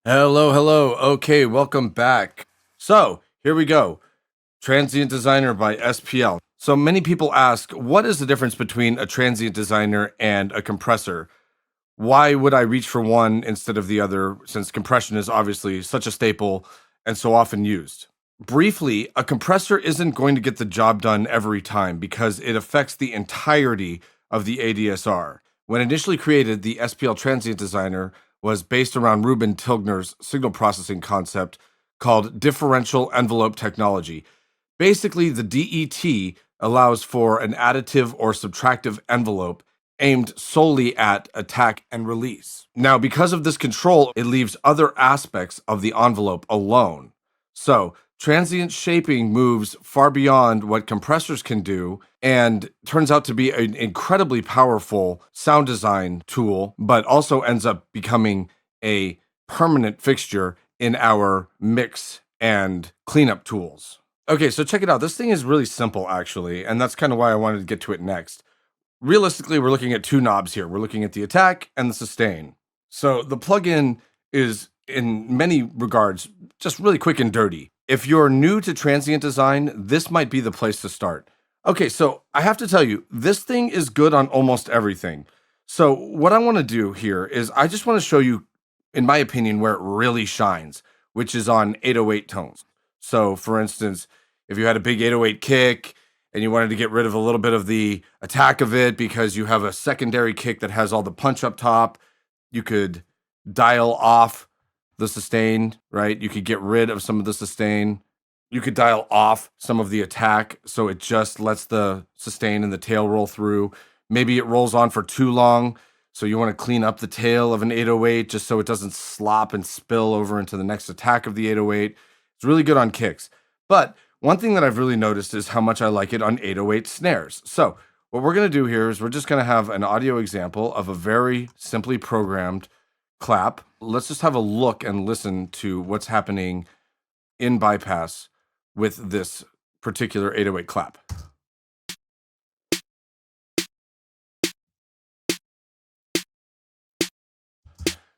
Hello, hello. Okay, welcome back. So, here we go. Transient Designer by SPL. So, many people ask, what is the difference between a transient designer and a compressor? Why would I reach for one instead of the other, since compression is obviously such a staple and so often used? Briefly, a compressor isn't going to get the job done every time because it affects the entirety of the ADSR. When initially created, the SPL Transient Designer was based around Reuben Tilgner's signal processing concept called differential envelope technology. Basically, the DET allows for an additive or subtractive envelope aimed solely at attack and release. Now, because of this control, it leaves other aspects of the envelope alone. So, transient shaping moves far beyond what compressors can do and turns out to be an incredibly powerful sound design tool, but also ends up becoming a permanent fixture in our mix and cleanup tools. Okay, so check it out. This thing is really simple, actually, and that's kind of why I wanted to get to it next. Realistically, we're looking at two knobs here. We're looking at the attack and the sustain. So the plugin is, in many regards, just really quick and dirty. If you're new to transient design, this might be the place to start. Okay, so I have to tell you, this thing is good on almost everything. So what I want to do here is I just want to show you, in my opinion, where it really shines, which is on 808 tones. So for instance, if you had a big 808 kick and you wanted to get rid of a little bit of the attack of it because you have a secondary kick that has all the punch up top, you could dial off the sustain, right? You could get rid of some of the sustain. You could dial off some of the attack so it just lets the sustain and the tail roll through. Maybe it rolls on for too long, so you want to clean up the tail of an 808 just so it doesn't slop and spill over into the next attack of the 808. It's really good on kicks. But one thing that I've really noticed is how much I like it on 808 snares. So, what we're going to do here is we're just going to have an audio example of a very simply programmed clap. Let's just have a look and listen to what's happening in bypass with this particular 808 clap.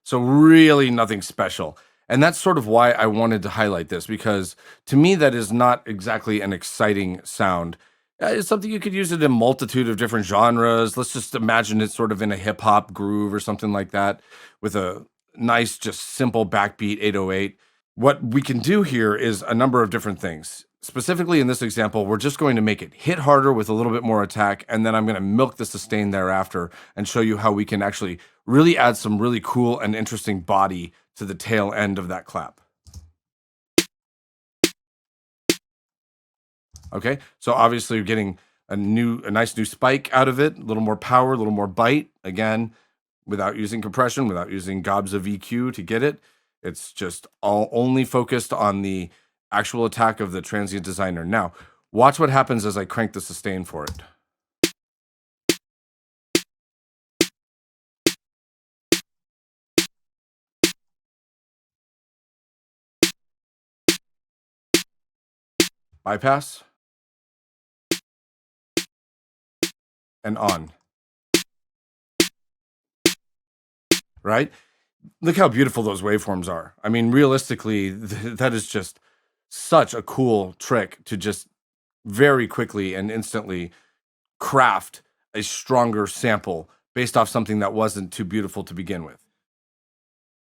So, really nothing special. And that's sort of why I wanted to highlight this because to me, that is not exactly an exciting sound. It's something you could use it in a multitude of different genres. Let's just imagine it sort of in a hip hop groove or something like that with a nice, just simple backbeat 808. What we can do here is a number of different things. Specifically in this example, we're just going to make it hit harder with a little bit more attack, and then I'm going to milk the sustain thereafter and show you how we can actually really add some really cool and interesting body to the tail end of that clap. Okay, so obviously you're getting a nice new spike out of it, a little more power, a little more bite. Again, without using compression, without using gobs of EQ to get it. It's just all only focused on the actual attack of the transient designer. Now, watch what happens as I crank the sustain for it. Bypass and on. Right? Look how beautiful those waveforms are. I mean, realistically, that is just such a cool trick to just very quickly and instantly craft a stronger sample based off something that wasn't too beautiful to begin with.